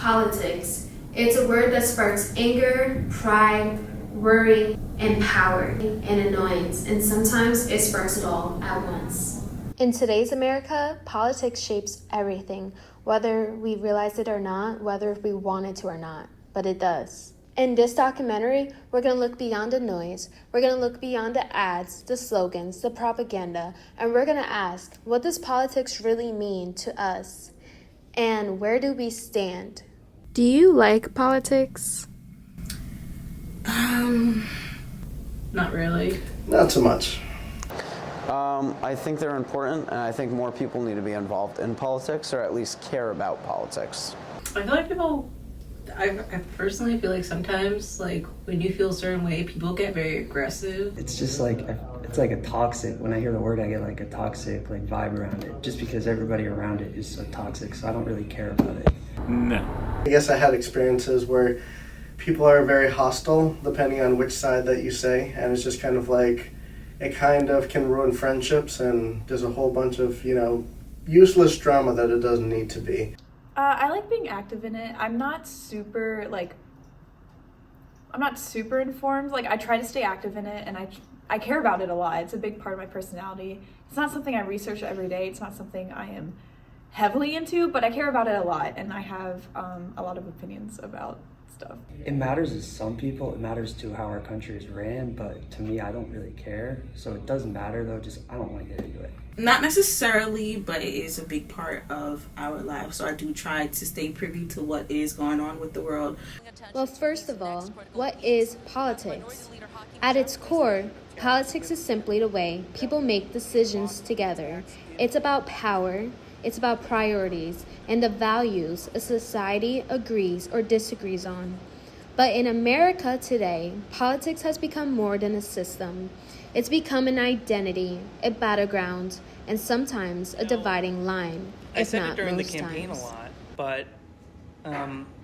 Politics. It's a word that sparks anger, pride, worry, and power, and annoyance, and sometimes it sparks it all at once. In today's America, politics shapes everything, whether we realize it or not, whether we want it to or not, but it does. In this documentary, we're going to look beyond the noise, we're going to look beyond the ads, the slogans, the propaganda, and we're going to ask, what does politics really mean to us? And where do we stand? Do you like politics? Not really. Not so much. I think they're important, and I think more people need to be involved in politics, or at least care about politics. I feel like I personally feel like sometimes, like, when you feel a certain way, people get very aggressive. It's just like, it's like a toxic, when I hear the word, I get like a toxic like vibe around it, just because everybody around it is so toxic, so I don't really care about it. No. I guess I had experiences where people are very hostile depending on which side that you say, and it's just kind of like, it kind of can ruin friendships, and there's a whole bunch of, useless drama that it doesn't need to be. I like being active in it. I'm not super informed. Like, I try to stay active in it, and I care about it a lot. It's a big part of my personality. It's not something I research every day. It's not something I am heavily into, but I care about it a lot, and I have a lot of opinions about stuff. It matters to some people, it matters to how our country is ran, but to me, I don't really care. So it doesn't matter though, just I don't want to get into it. Not necessarily, but it is a big part of our lives. So I do try to stay privy to what is going on with the world. Well, first of all, what is politics? At its core, politics is simply the way people make decisions together. It's about power, it's about priorities, and the values a society agrees or disagrees on. But in America today, politics has become more than a system. It's become an identity, a battleground, and sometimes a dividing line. I said it during the campaign a lot, but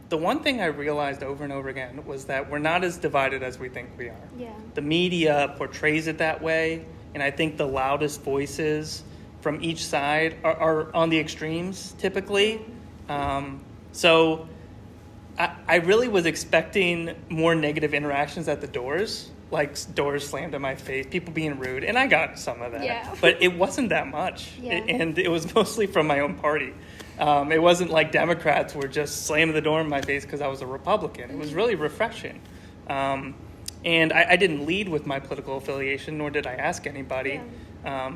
the one thing I realized over and over again was that we're not as divided as we think we are. Yeah. The media portrays it that way, and I think the loudest voices from each side are on the extremes, typically. So I really was expecting more negative interactions at the doors, like doors slammed in my face, people being rude, and I got some of that. Yeah. But it wasn't that much, Yeah. and it was mostly from my own party. It wasn't like Democrats were just slamming the door in my face because I was a Republican. It was really прefreshing. And I didn't lead with my political affiliation, nor did I ask anybody. Yeah.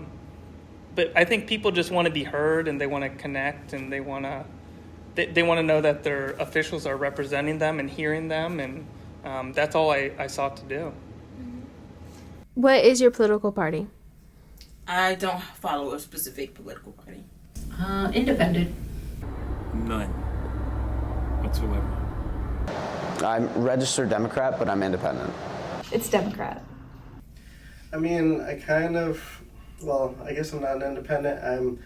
But I think people just want to be heard, and they want to connect, and they want to know that their officials are representing them and hearing them, and that's all I sought to do. What is your political party? I don't follow a specific political party. Independent. None whatsoever. I'm registered Democrat, but I'm independent. It's Democrat. I mean, I guess I'm not an independent. I'm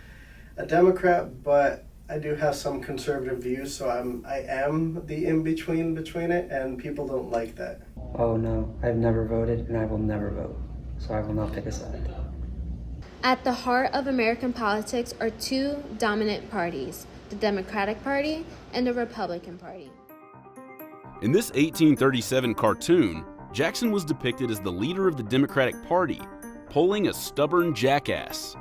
a Democrat, but I do have some conservative views, so I am the in-between between it, and people don't like that. Oh no, I've never voted and I will never vote, so I will not pick a side. At the heart of American politics are two dominant parties, the Democratic Party and the Republican Party. In this 1837 cartoon, Jackson was depicted as the leader of the Democratic Party, polling a stubborn jackass.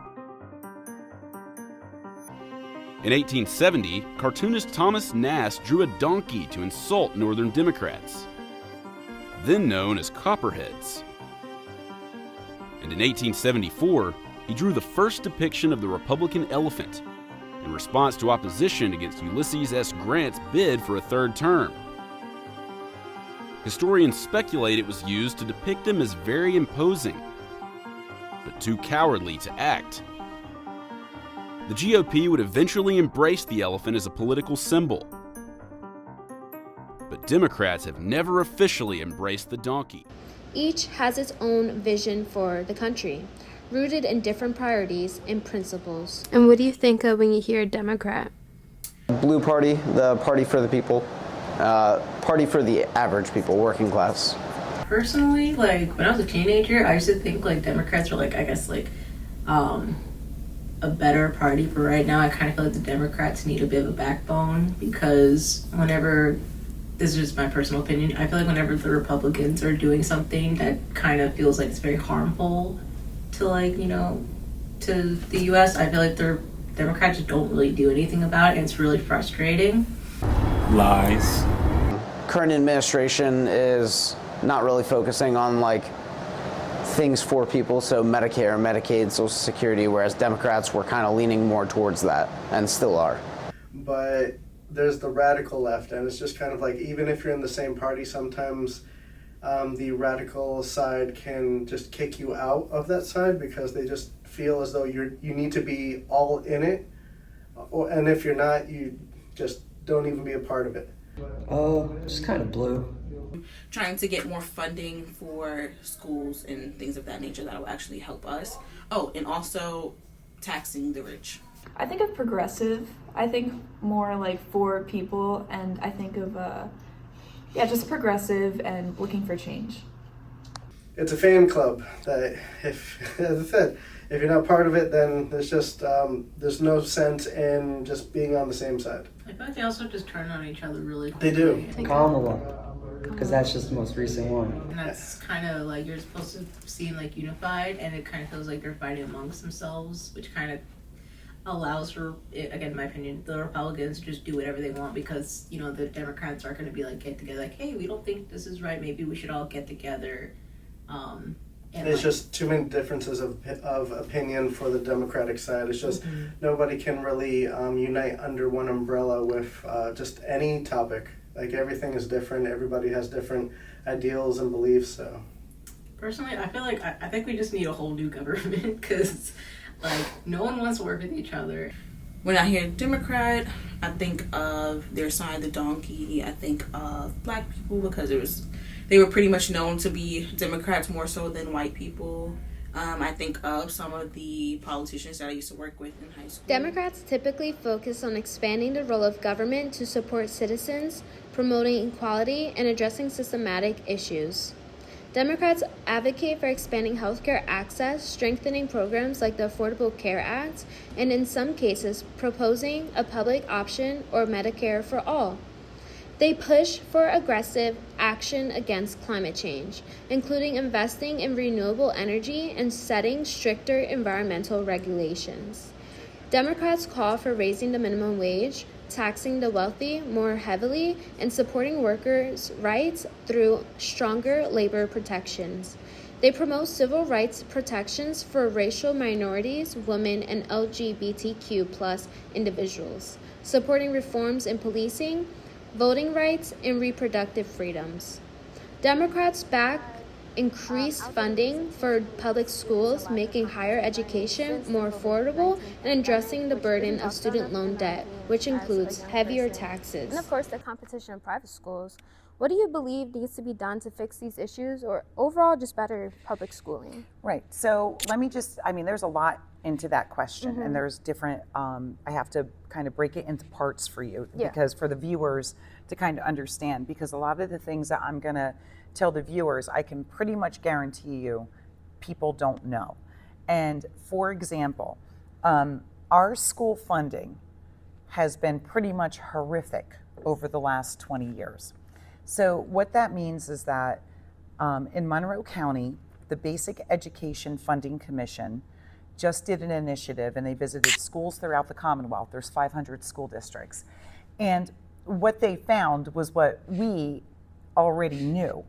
In 1870, cartoonist Thomas Nast drew a donkey to insult Northern Democrats, then known as Copperheads. And in 1874, he drew the first depiction of the Republican elephant in response to opposition against Ulysses S. Grant's bid for a third term. Historians speculate it was used to depict him as very imposing, but too cowardly to act. The GOP would eventually embrace the elephant as a political symbol, but Democrats have never officially embraced the donkey. Each has its own vision for the country, rooted in different priorities and principles. And what do you think of when you hear Democrat? Blue Party, the party for the people, party for the average people, working class. Personally, like, when I was a teenager, I used to think, like, Democrats were, like, I guess, like, a better party, but right now I kind of feel like the Democrats need a bit of a backbone, because whenever, this is just my personal opinion, I feel like whenever the Republicans are doing something that kind of feels like it's very harmful to, like, you know, to the US, I feel like the Democrats just don't really do anything about it, and it's really frustrating. Lies. Current administration is not really focusing on like things for people, so Medicare, Medicaid, Social Security, whereas Democrats were kind of leaning more towards that and still are. But there's the radical left, and it's just kind of like, even if you're in the same party, sometimes the radical side can just kick you out of that side because they just feel as though you need to be all in it, and if you're not, you just don't even be a part of it. Just kind of blue. Trying to get more funding for schools and things of that nature that will actually help us. Oh, and also taxing the rich. I think of progressive. I think more like for people, and I think of just progressive and looking for change. It's a fan club that, if as I said, if you're not part of it, then there's just there's no sense in just being on the same side. I feel like they also just turn on each other really They do. Kamala, because that's just the most recent one. And that's kind of like, you're supposed to seem like unified, and it kind of feels like they're fighting amongst themselves, which kind of allows for, again, in my opinion, the Republicans to just do whatever they want, because, you know, the Democrats are going to be like, get together, like, hey, we don't think this is right, maybe we should all get together. And it's just too many differences of opinion for the Democratic side. It's just nobody can really unite under one umbrella with just any topic. Like, everything is different. Everybody has different ideals and beliefs. So, personally, I feel like I think we just need a whole new government, because, like, no one wants to work with each other. When I hear Democrat, I think of their sign, the donkey. I think of black people, because they were pretty much known to be Democrats more so than white people. I think of some of the politicians that I used to work with in high school. Democrats typically focus on expanding the role of government to support citizens, promoting equality, and addressing systematic issues. Democrats advocate for expanding healthcare access, strengthening programs like the Affordable Care Act, and in some cases, proposing a public option or Medicare for all. They push for aggressive action against climate change, including investing in renewable energy and setting stricter environmental regulations. Democrats call for raising the minimum wage, taxing the wealthy more heavily, and supporting workers' rights through stronger labor protections. They promote civil rights protections for racial minorities, women, and LGBTQ+ individuals, supporting reforms in policing, voting rights, and reproductive freedoms. Democrats back increased funding for public schools, making higher education more affordable, and addressing the burden of student loan debt, which includes heavier taxes. And of course, the competition in private schools. What do you believe needs to be done to fix these issues, or overall just better public schooling? Right. So let me just, there's a lot into that question, and there's different, I have to kind of break it into parts for you, because for the viewers to kind of understand, because a lot of the things that I'm going to tell the viewers, I can pretty much guarantee you people don't know. And for example, our school funding has been pretty much horrific over the last 20 years. So what that means is that in Monroe County, the Basic Education Funding Commission just did an initiative, and they visited schools throughout the Commonwealth. There's 500 school districts. And what they found was what we already knew,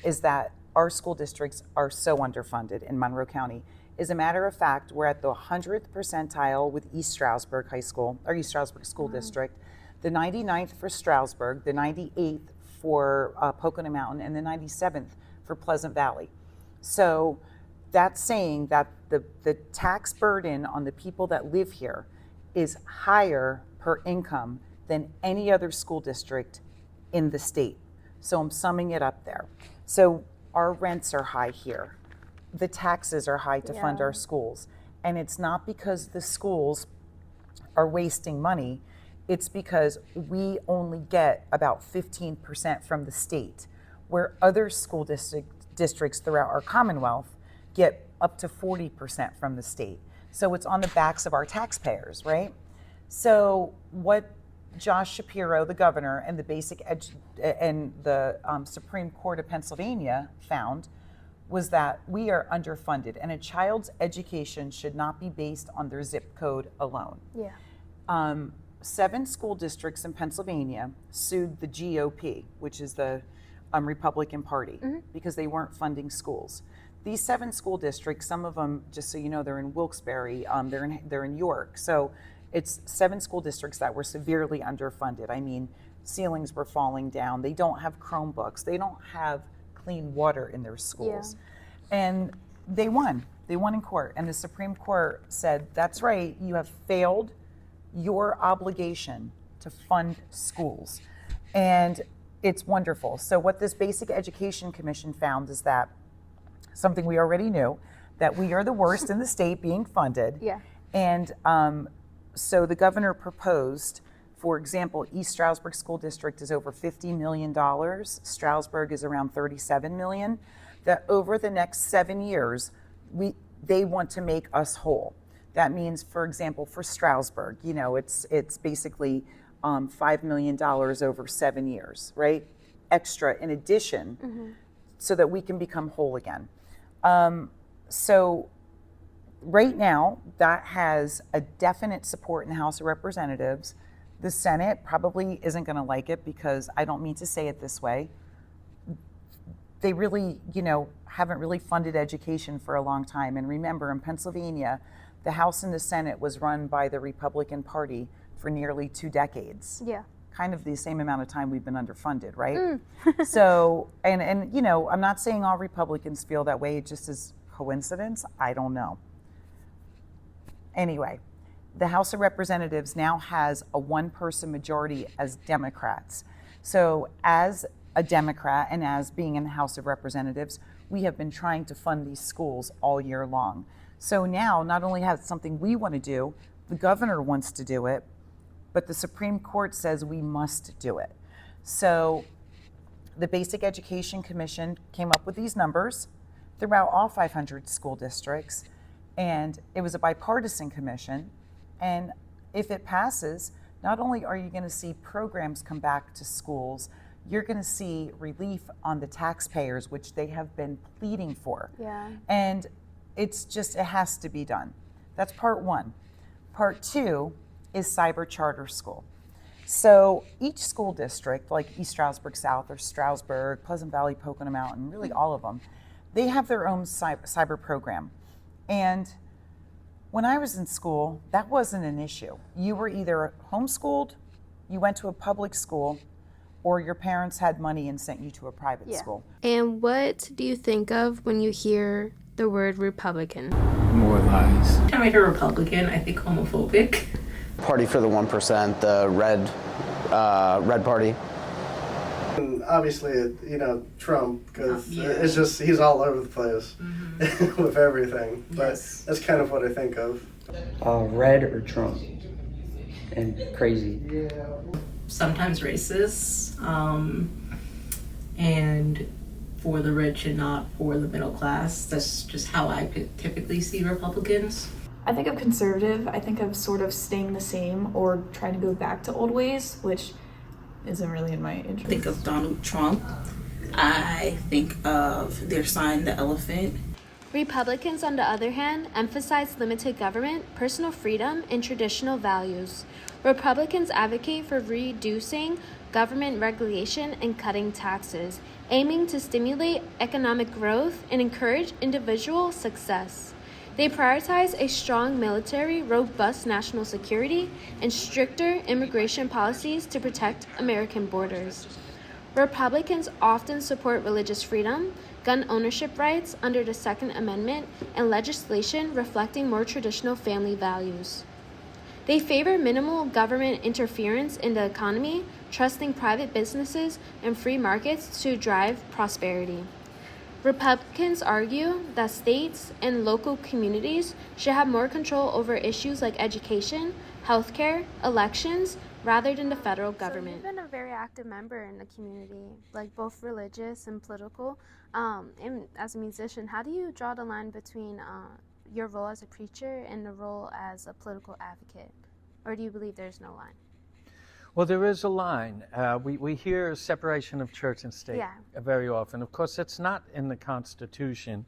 is that our school districts are so underfunded in Monroe County. As a matter of fact, we're at the 100th percentile with East Stroudsburg High School, or East Stroudsburg School District, the 99th for Stroudsburg, the 98th for Pocono Mountain, and the 97th for Pleasant Valley. So that's saying that the tax burden on the people that live here is higher per income than any other school district in the state. So I'm summing it up there. So our rents are high here. The taxes are high to fund our schools. And it's not because the schools are wasting money, it's because we only get about 15% from the state, where other school districts throughout our Commonwealth get up to 40% from the state. So it's on the backs of our taxpayers, right? So what Josh Shapiro, the governor, and the Supreme Court of Pennsylvania found was that we are underfunded, and a child's education should not be based on their zip code alone. Yeah. 7 school districts in Pennsylvania sued the GOP, which is the Republican Party, because they weren't funding schools. These 7 school districts, some of them, just so you know, they're in Wilkes-Barre, they're in York. So it's 7 school districts that were severely underfunded. I mean, ceilings were falling down. They don't have Chromebooks. They don't have clean water in their schools. Yeah. And they won. They won in court. And the Supreme Court said, that's right, you have failed your obligation to fund schools. And it's wonderful. So what this Basic Education Commission found is that something we already knew, that we are the worst in the state being funded. Yeah. And so the governor proposed, for example, East Stroudsburg School District is over $50 million. Stroudsburg is around $37 million. That over the next 7 years, they want to make us whole. That means, for example, for Stroudsburg, you know, it's basically $5 million over 7 years, right? Extra in addition, so that we can become whole again. So right now, that has a definite support in the House of Representatives. The Senate probably isn't going to like it because I don't mean to say it this way. They really, you know, haven't really funded education for a long time. And remember, in Pennsylvania, the House and the Senate was run by the Republican Party for nearly 2 decades. Yeah. Kind of the same amount of time we've been underfunded, right? So, and you know, I'm not saying all Republicans feel that way. It just is coincidence. I don't know. Anyway, the House of Representatives now has a 1-person majority as Democrats. So as a Democrat and as being in the House of Representatives, we have been trying to fund these schools all year long. So now, not only has something we want to do, the governor wants to do it, but the Supreme Court says we must do it. So the Basic Education Commission came up with these numbers throughout all 500 school districts, and it was a bipartisan commission. And if it passes, not only are you going to see programs come back to schools, you're going to see relief on the taxpayers, which they have been pleading for. Yeah. And it's just, it has to be done. That's part 1. Part 2 is cyber charter school. So each school district, like East Stroudsburg South or Stroudsburg, Pleasant Valley, Pocono Mountain, really all of them, they have their own cyber program. And when I was in school, that wasn't an issue. You were either homeschooled, you went to a public school, or your parents had money and sent you to a private school. And what do you think of when you hear the word Republican? More lies. Every time I hear Republican, I think homophobic. Party for the 1%, the red party. And obviously, you know, Trump, because it's just, he's all over the place with everything. But that's kind of what I think of. Red or Trump. And crazy. Yeah. Sometimes racist, and for the rich and not for the middle class. That's just how I typically see Republicans. I think of conservative. I think of sort of staying the same or trying to go back to old ways, which isn't really in my interest. I think of Donald Trump. I think of their sign, the elephant. Republicans, on the other hand, emphasize limited government, personal freedom, and traditional values. Republicans advocate for reducing government regulation and cutting taxes, aiming to stimulate economic growth and encourage individual success. They prioritize a strong military, robust national security, and stricter immigration policies to protect American borders. Republicans often support religious freedom, gun ownership rights under the Second Amendment, and legislation reflecting more traditional family values. They favor minimal government interference in the economy, trusting private businesses and free markets to drive prosperity. Republicans argue that states and local communities should have more control over issues like education, healthcare, elections, rather than the federal government. So you've been a very active member in the community, like both religious and political. And as a musician, how do you draw the line between your role as a preacher and the role as a political advocate? Or do you believe there's no line? Well, there is a line. We hear separation of church and state very often. Of course, it's not in the Constitution.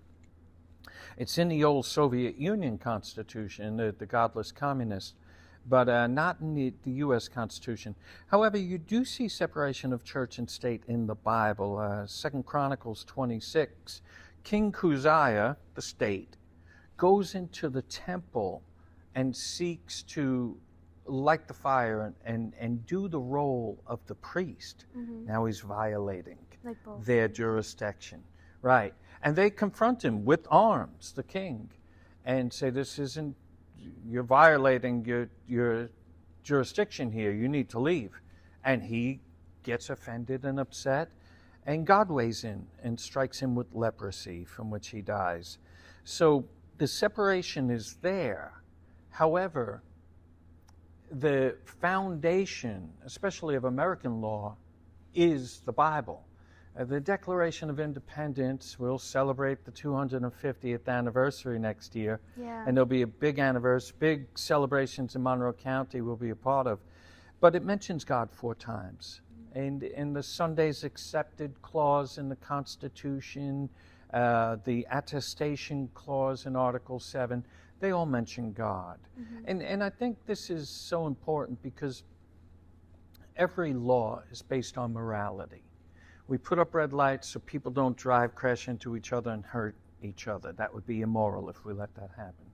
It's in the old Soviet Union Constitution, the godless communist, but not in the U.S. Constitution. However, you do see separation of church and state in the Bible. 2 Chronicles 26, King Uzziah, the state, goes into the temple and seeks to light the fire and do the role of the priest. Now he's violating their jurisdiction. Right. And they confront him with arms, the king, and say, you're violating your jurisdiction here. You need to leave. And he gets offended and upset, and God weighs in and strikes him with leprosy, from which he dies. So the separation is there. However, the foundation, especially of American law, is the Bible. The Declaration of Independence will celebrate the 250th anniversary next year, and there'll be a big anniversary, big celebrations in Monroe County we'll be a part of. But it mentions God 4 times. And in the Sundays Accepted clause in the Constitution, the attestation clause in Article 7, they all mention God. And I think this is so important because every law is based on morality. We put up red lights so people don't drive, crash into each other, and hurt each other. That would be immoral if we let that happen.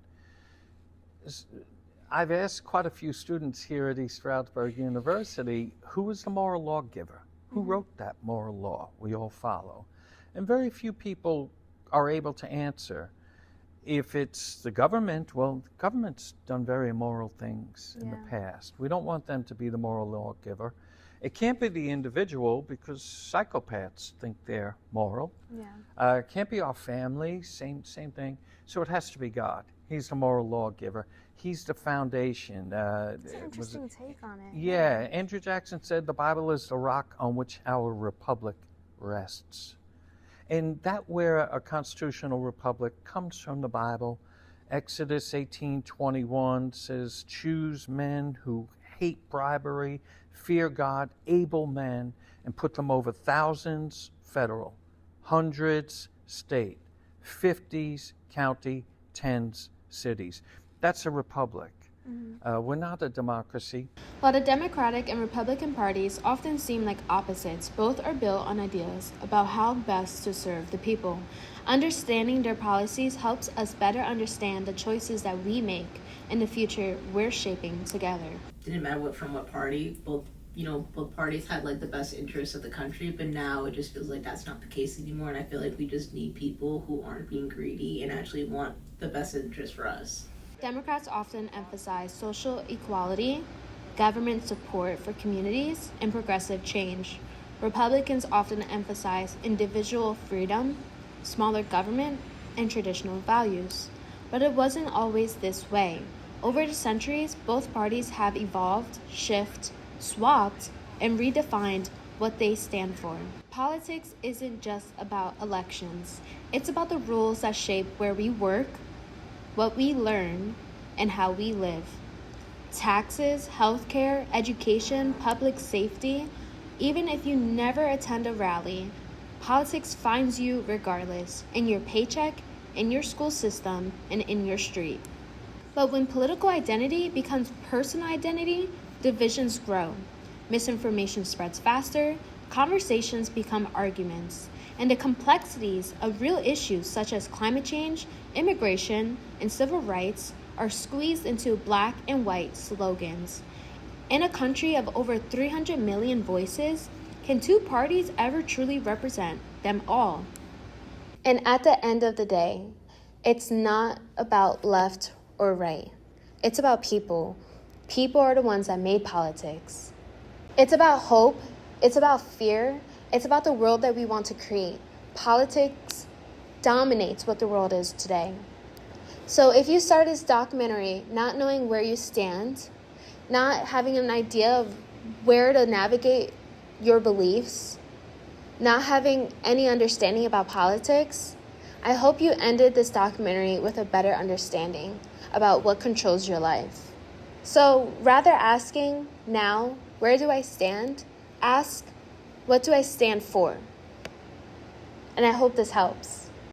I've asked quite a few students here at East Stroudsburg University, who is the moral lawgiver? Who wrote that moral law we all follow? And very few people are able to answer. If it's the government, well, the government's done very immoral things in the past. We don't want them to be the moral lawgiver. It can't be the individual because psychopaths think they're moral. It can't be our family, same thing. So it has to be God. He's the moral lawgiver. He's the foundation. That's an interesting take on it. Yeah, Andrew Jackson said the Bible is the rock on which our republic rests. And that where a constitutional republic comes from the Bible. Exodus 18:21 says, choose men who hate bribery, fear God, able men, and put them over thousands federal, hundreds state, 50s county, 10s cities. That's a republic. We're not a democracy. While the Democratic and Republican parties often seem like opposites, both are built on ideas about how best to serve the people. Understanding their policies helps us better understand the choices that we make and the future we're shaping together. Didn't matter from what party, both parties had like the best interests of the country, but now it just feels like that's not the case anymore, and I feel like we just need people who aren't being greedy and actually want the best interest for us. Democrats often emphasize social equality, government support for communities, and progressive change. Republicans often emphasize individual freedom, smaller government, and traditional values. But it wasn't always this way. Over the centuries, both parties have evolved, shifted, swapped, and redefined what they stand for. Politics isn't just about elections. It's about the rules that shape where we work, what we learn, and how we live. Taxes, healthcare, education, public safety. Even if you never attend a rally, politics finds you regardless, in your paycheck, in your school system, and in your street. But when political identity becomes personal identity, divisions grow. Misinformation spreads faster, conversations become arguments, and the complexities of real issues such as climate change, immigration, and civil rights are squeezed into black and white slogans. In a country of over 300 million voices, can two parties ever truly represent them all? And at the end of the day, it's not about left or right. It's about people. People are the ones that made politics. It's about hope. It's about fear. It's about the world that we want to create. Politics dominates what the world is today. So if you start this documentary not knowing where you stand, not having an idea of where to navigate your beliefs, not having any understanding about politics, I hope you ended this documentary with a better understanding about what controls your life. So rather asking now, where do I stand? Ask, what do I stand for? And I hope this helps.